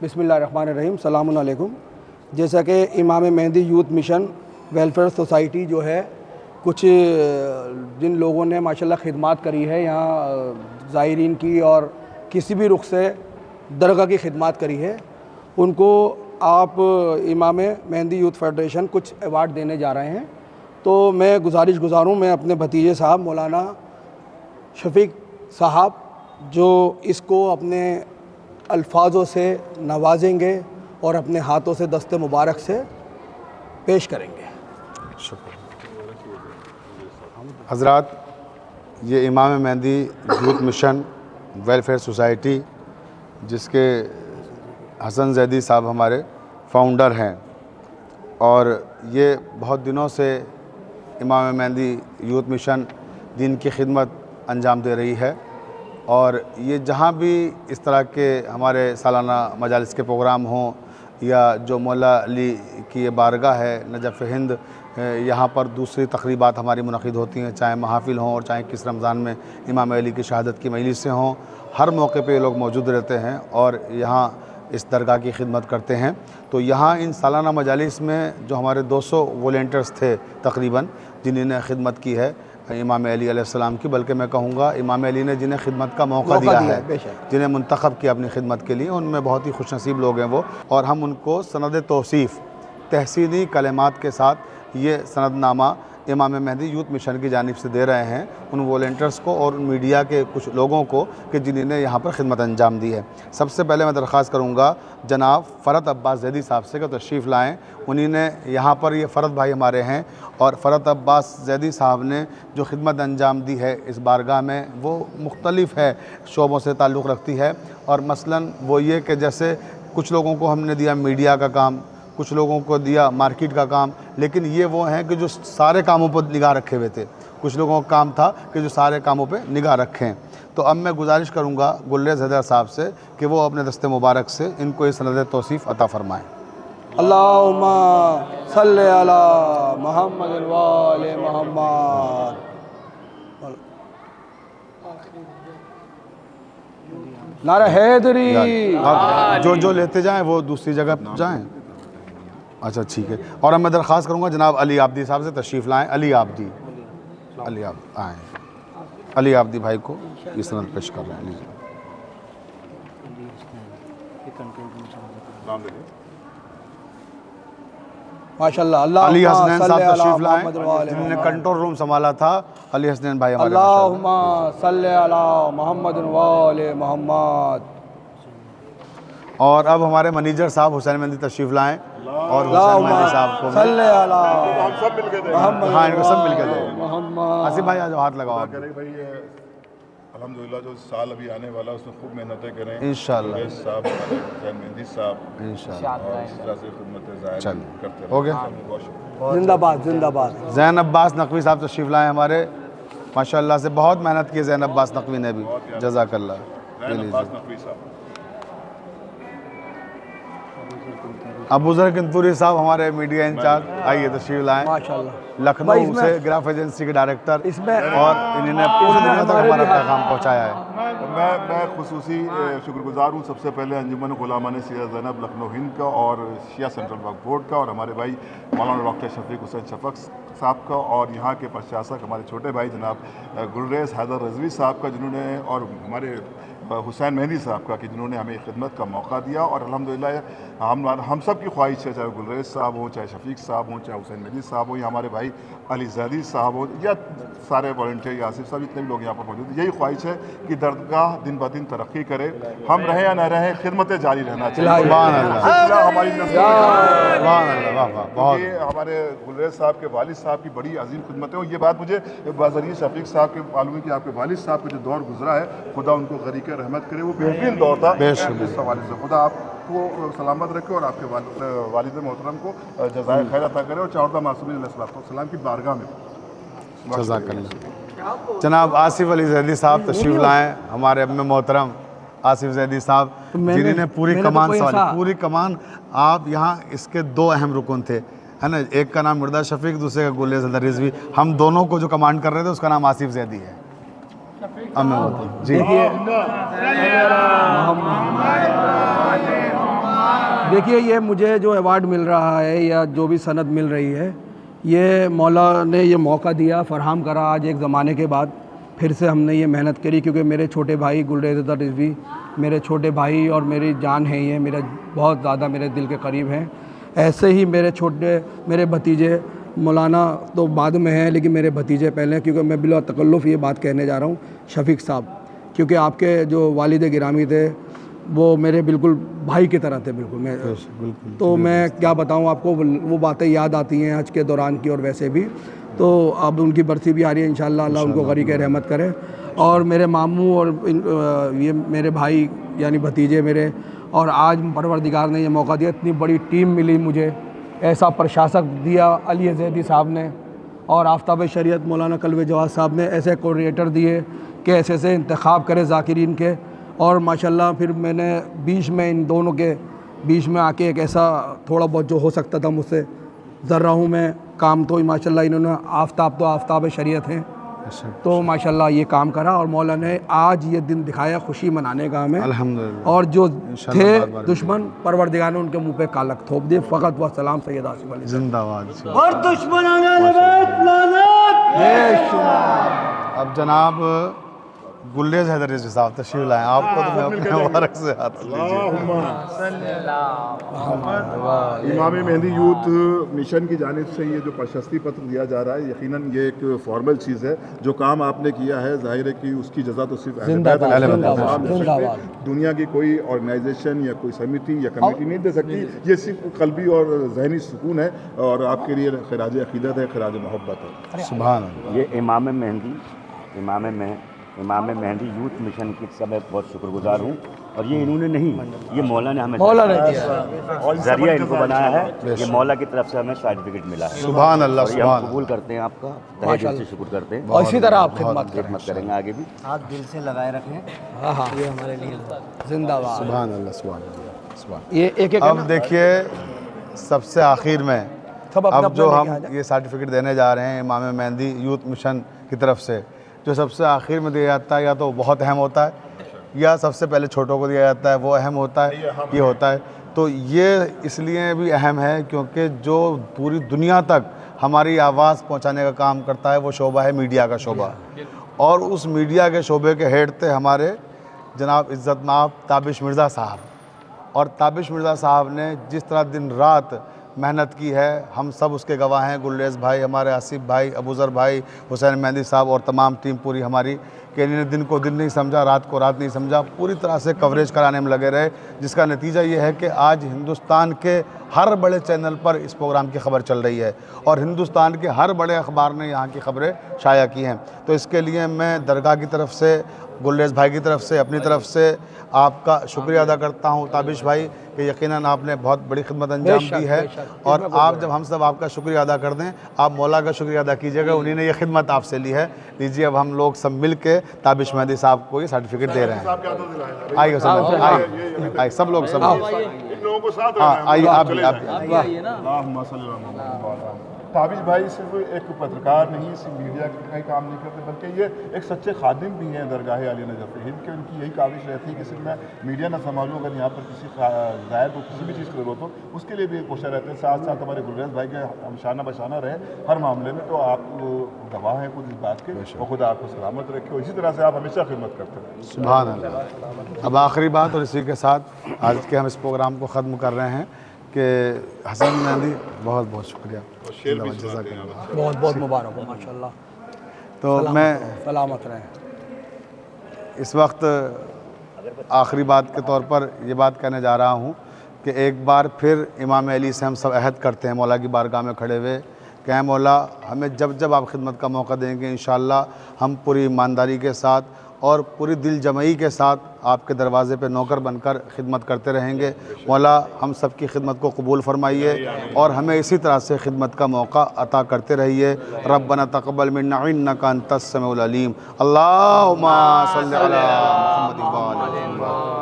بسم اللہ الرحمن الرحیم، السلام علیکم۔ جیسا کہ امام مہدی یوتھ مشن ویلفیئر سوسائٹی جو ہے، کچھ جن لوگوں نے ماشاءاللہ خدمات کری ہے یہاں زائرین کی اور کسی بھی رخ سے درگاہ کی خدمات کری ہے، ان کو آپ امام مہدی یوتھ فیڈریشن کچھ ایوارڈ دینے جا رہے ہیں۔ تو میں گزاروں میں اپنے بھتیجے صاحب مولانا شفیق صاحب جو اس کو اپنے الفاظوں سے نوازیں گے اور اپنے ہاتھوں سے دست مبارک سے پیش کریں گے۔ حضرات، یہ امام مہدی یوتھ مشن ویلفیئر سوسائٹی جس کے حسن زیدی صاحب ہمارے فاؤنڈر ہیں، اور یہ بہت دنوں سے امام مہدی یوتھ مشن دین کی خدمت انجام دے رہی ہے، اور یہ جہاں بھی اس طرح کے ہمارے سالانہ مجالس کے پروگرام ہوں یا جو مولا علی کی یہ بارگاہ ہے نجف ہند، یہاں پر دوسری تقریبات ہماری منعقد ہوتی ہیں، چاہے محافل ہوں اور چاہے کس رمضان میں امام علی کی شہادت کی مجلسیں ہوں، ہر موقع پہ یہ لوگ موجود رہتے ہیں اور یہاں اس درگاہ کی خدمت کرتے ہیں۔ تو یہاں ان سالانہ مجالس میں جو ہمارے 200 والنٹیئرز تھے تقریباً جنہوں نے خدمت کی ہے امام علی علیہ السلام کی، بلکہ میں کہوں گا امام علی نے جنہیں خدمت کا موقع دیا ہے، جنہیں منتخب کیا اپنی خدمت کے لیے، ان میں بہت ہی خوش نصیب لوگ ہیں وہ، اور ہم ان کو سند توصیف تحسینی کلمات کے ساتھ یہ سند نامہ امام مہدی یوتھ مشن کی جانب سے دے رہے ہیں ان والنٹیئرز کو اور ان میڈیا کے کچھ لوگوں کو کہ جنہوں نے یہاں پر خدمت انجام دی ہے۔ سب سے پہلے میں درخواست کروں گا جناب فرت عباس زیدی صاحب سے کہ تشریف لائیں۔ انہی نے یہاں پر، یہ فرت بھائی ہمارے ہیں، اور فرت عباس زیدی صاحب نے جو خدمت انجام دی ہے اس بارگاہ میں وہ مختلف ہے شعبوں سے تعلق رکھتی ہے، اور مثلاً وہ یہ کہ جیسے کچھ لوگوں کو ہم نے دیا میڈیا کا کام، کچھ لوگوں کو دیا مارکیٹ کا کام، لیکن یہ وہ ہیں کہ جو سارے کاموں پر نگاہ رکھے ہوئے تھے۔ کچھ لوگوں کا کام تھا کہ جو سارے کاموں پہ نگاہ رکھیں۔ تو اب میں گزارش کروں گا گلریز حیدر صاحب سے کہ وہ اپنے دست مبارک سے ان کو یہ سند توصیف عطا فرمائیں۔ اللہم صلی علی محمد و آل محمد۔ نعرہ حیدری۔ جو لیتے جائیں وہ دوسری جگہ جائیں۔ اچھا ٹھیک ہے، اور اب میں درخواست کروں گا جناب علی عابدی صاحب سے تشریف لائیں۔ علی عابدی آئیں۔ علی عابدی بھائی کو یہ سند پیش کر رہے ہیں۔ ماشاءاللہ۔ علی حسنین اللہم صاحب صلی علی تشریف لائیں محمد و آل جنہوں نے محمد۔ کنٹرول روم سنبھالا تھا، علی حسنین بھائی ہمارے اللہم صلی علی محمد و آل محمد۔ اور اب ہمارے منیجر صاحب حسین مہدی تشریف لائیں، اور حسین مہدی صاحب کو صلی علی محمد ہاں ان کو سب مل کے دیں۔ محمد۔ آصف بھائی آجو، ہاتھ لگاؤ۔ الحمدللہ جو سال ابھی آنے والا اس میں خوب محنتیں کریں انشاءاللہ گلریز صاحب، حسین مہدی صاحب، انشاءاللہ۔ اور اس طرح سے خدمت ظاہر کرتے ہو گیا۔ زندہ باد، زندہ باد۔ زین عباس نقوی صاحب تشریف لائیں ہمارے، ماشاءاللہ سے بہت محنت کی زین عباس نقوی نے بھی، جزاک اللہ۔ زین عباس نقوی صاحب۔ ابو ذر کنتوری صاحب ہمارے میڈیا انچارج، آئیے تشریف لائیں، ماشاءاللہ۔ لکھنؤ سے گراف ایجنسی کے ڈائریکٹر، اس میں اور انہوں نے پوری دنیا تک ہمارا پیغام پہنچایا ہے۔ میں خصوصی شکر گزار ہوں سب سے پہلے انجمن غلامان سیدہ زینب لکھنؤ ہند کا اور شیعہ سینٹرل وقف بورڈ کا، اور ہمارے بھائی مولانا ڈاکٹر شفیق حسین شفق صاحب کا، اور یہاں کے پرشاسک ہمارے چھوٹے بھائی جناب گلریز حیدر رضوی صاحب کا جنہوں نے، اور ہمارے حسین مہدی صاحب کا کہ جنہوں نے ہمیں خدمت کا موقع دیا، اور الحمدللہ ہم سب کی خواہش ہے، چاہے گلریز صاحب ہوں، چاہے شفیق صاحب ہوں، چاہے حسین مہدی صاحب ہوں، یا ہمارے بھائی علی زیدی صاحب ہوں، یا سارے والنٹیئر یا آصف صاحب، جتنے بھی لوگ یہاں پر موجود ہیں، یہی خواہش ہے کہ درگاہ دن بہ دن ترقی کرے، ہم رہیں یا نہ رہیں خدمتیں جاری رہنا چاہیے۔ سبحان اللہ، ہماری سبحان اللہ، واہ واہ، بہت یہ ہمارے گلریز صاحب کے والد صاحب کی بڑی عظیم خدمتیں، اور یہ بات مجھے بذریعہ شفیق صاحب کے معلوم ہے کہ آپ کے والد صاحب کا جو دور گزرا ہے، خدا ان کو غریق رحمت کرے، وہ بہترین دور تھا اس حوالے سے۔ خدا آپ کو سلامت رکھے اور آپ کے والد محترم کو جزائے خیر عطا کرے، اور چاردہ معصومین علیہ السلام کی بارگاہ میں۔ جزاک اللہ۔ جناب آصف علی زیدی صاحب تشریف لائیں، ہمارے اب محترم آصف زیدی صاحب جنہوں نے پوری کمان سنبھالی، پوری کمان۔ آپ یہاں اس کے 2 اہم رکن تھے، ہے نا، ایک کا نام مردا شفیق، دوسرے کا گلریز حیدر رضوی، ہم دونوں کو جو کمانڈ کر رہے تھے اس کا نام آصف زیدی ہے۔ جی دیکھیے یہ مجھے جو ایوارڈ مل رہا ہے یا جو بھی سند مل رہی ہے، یہ مولا نے یہ موقع دیا، فراہم کرا آج ایک زمانے کے بعد، پھر سے ہم نے یہ محنت کری، کیونکہ میرے چھوٹے بھائی گلریز رضا رضوی میرے چھوٹے بھائی اور میری جان ہیں، یہ میرا بہت زیادہ میرے دل کے قریب ہیں۔ ایسے ہی میرے بھتیجے مولانا تو بعد میں ہیں، لیکن میرے بھتیجے پہلے ہیں، کیونکہ میں بلا تکلف یہ بات کہنے جا رہا ہوں، شفیق صاحب، کیونکہ آپ کے جو والد گرامی تھے وہ میرے بالکل بھائی کی طرح تھے، بالکل تو میں کیا بتاؤں آپ کو، وہ باتیں یاد آتی ہیں حج کے دوران کی، اور ویسے بھی تو اب ان کی برسی بھی آ رہی ہے، انشاءاللہ اللہ ان کو غریق رحمت کرے۔ اور میرے ماموں اور یہ میرے بھائی یعنی بھتیجے میرے، اور آج پروردگار نے یہ موقع دیا، اتنی بڑی ٹیم ملی مجھے، ایسا پرشاسک دیا علی زیدی صاحب نے، اور آفتاب شریعت مولانا کلوِ جواز صاحب نے، ایسے کوآرڈینیٹر دیے کہ ایسے انتخاب کرے ذاکرین کے، اور ماشاءاللہ پھر میں نے بیچ میں ان دونوں کے بیچ میں آ کے ایک ایسا تھوڑا بہت جو ہو سکتا تھا مجھ سے ذرہ ہوں میں کام، تو ماشاءاللہ انہوں نے آفتاب شریعت ہیں تو ماشاءاللہ یہ کام کرا، اور مولا نے آج یہ دن دکھایا خوشی منانے کا ہمیں، الحمدللہ، اور جو تھے دشمن پروردگار نے ان کے منہ پہ کالک تھوپ دیے۔ فقط و سلام سید آصف علی زندہ باد۔ اور دشمنان اہل بیت لعنت۔ اب جناب گلریز حیدر رضوی صاحب تشریف لائیں، آپ کو تو میں اپنے مبارک سے ہاتھ امام مہدی یوتھ مشن کی جانب سے یہ جو پرشستی پتر دیا جا رہا ہے، یقیناً یہ ایک فارمل چیز ہے، جو کام آپ نے کیا ہے ظاہر ہے کہ اس کی جزا تو صرف دنیا کی کوئی آرگنائزیشن یا کوئی سمیتی یا کمیٹی نہیں دے سکتی، یہ صرف قلبی اور ذہنی سکون ہے، اور آپ کے لیے خراج عقیدت ہے، خراج محبت ہے۔ سبحان اللہ۔ یہ امام مہدی یوتھ مشن کی سب بہت شکر گزار ہوں، اور یہ انہوں نے نہیں، یہ مولا نے ہمیں ذریعہ ان کو بنایا ہے، یہ مولا کی طرف سے ہمیں سرٹیفکیٹ ملا ہے، سبحان اللہ، اور یہ سبحان ہم قبول کرتے ہیں، آپ کا تہہ دل سے شکر کرتے ہیں، اور اسی طرح آپ خدمت کریں گے آگے بھی۔ ہاتھ دل سے لگائے رکھیں، یہ ہمارے لیے زندہ باد۔ سبحان اللہ، سبحان اللہ، سبحان۔ یہ ایک ایک اب دیکھیے سب سے آخر میں سب اپنا اب جو اپنا ہم لے کے آ جائیں۔ یہ سرٹیفکیٹ دینے جا رہے ہیں امام مہدی یوتھ مشن کی طرف سے، جو سب سے آخر میں دیا جاتا ہے یا تو بہت اہم ہوتا ہے، یا سب سے پہلے چھوٹوں کو دیا جاتا ہے، وہ اہم ہوتا ہے، یہ ہوتا ہے۔ تو یہ اس لیے بھی اہم ہے کیونکہ جو پوری دنیا تک ہماری آواز پہنچانے کا کام کرتا ہے وہ شعبہ ہے میڈیا کا شعبہ، اور اس میڈیا کے شعبے کے ہیڈ تھے ہمارے جناب عزت مآب تابش مرزا صاحب، اور تابش مرزا صاحب نے جس طرح دن رات محنت کی ہے ہم سب اس کے گواہ ہیں، گلریز بھائی، ہمارے آصف بھائی، ابوذر بھائی، حسین مہدی صاحب اور تمام ٹیم پوری ہماری، کہ انہوں نے دن کو دن نہیں سمجھا، رات کو رات نہیں سمجھا، پوری طرح سے کوریج کرانے میں لگے رہے، جس کا نتیجہ یہ ہے کہ آج ہندوستان کے ہر بڑے چینل پر اس پروگرام کی خبر چل رہی ہے، اور ہندوستان کے ہر بڑے اخبار نے یہاں کی خبریں شائع کی ہیں۔ تو اس کے لیے میں درگاہ کی طرف سے، گلریز بھائی کی طرف سے، اپنی طرف سے آپ کا شکریہ ادا کرتا ہوں تابش بھائی، کہ یقیناً آپ نے بہت بڑی خدمت انجام دی ہے، اور آپ جب ہم سب آپ کا شکریہ ادا کر دیں، آپ مولا کا شکریہ ادا کیجیے گا، انہی نے یہ خدمت آپ سے لی ہے۔ لیجیے اب ہم لوگ سب مل کے تابش مہدی صاحب کو یہ سرٹیفکیٹ دے رہے ہیں۔ آئیے آئیے سب لوگ آئیے، آپ بھی تابش بھائی صرف ایک پترکار نہیں، صرف میڈیا کا ہی کام نہیں کرتے، بلکہ یہ ایک سچے خادم بھی ہیں درگاہ علی نجف ہند کے۔ ان کی یہی کاوش رہتی ہے کہ صرف میں میڈیا نہ سنبھالوں، اگر یہاں پر کسی زائر کو کسی بھی چیز کی ضرورت ہو اس کے لیے بھی کوشاں رہتے ہیں، ساتھ ساتھ ہمارے گلریز بھائی کے ہم شانہ بشانہ رہے ہر معاملے میں۔ تو آپ گواہ ہیں خود اس بات کے، اور خدا آپ کو سلامت رکھے، اور اسی طرح سے آپ ہمیشہ خدمت کرتے رہیں۔ سبحان اللہ۔ اب آخری بات، اور اسی کے ساتھ آج کے ہم اس پروگرام کو ختم کر رہے ہیں، کہ حسن مہدی بہت بہت شکریہ، بہت بہت مبارک ہو، ماشاءاللہ، تو میں سلامت رہیں۔ اس وقت آخری بات کے طور پر یہ بات کہنے جا رہا ہوں کہ ایک بار پھر امام علی سے ہم سب عہد کرتے ہیں مولا کی بارگاہ میں کھڑے ہوئے کہ اے مولا، ہمیں جب جب آپ خدمت کا موقع دیں گے انشاءاللہ ہم پوری ایمانداری کے ساتھ اور پوری دل جمعی کے ساتھ آپ کے دروازے پہ نوکر بن کر خدمت کرتے رہیں گے۔ مولا ہم سب کی خدمت کو قبول فرمائیے، اور ہمیں اسی طرح سے خدمت کا موقع عطا کرتے رہیے۔ ربنا تقبل منا انک انت السمیع العلیم، اللہم صلی علی محمد و علی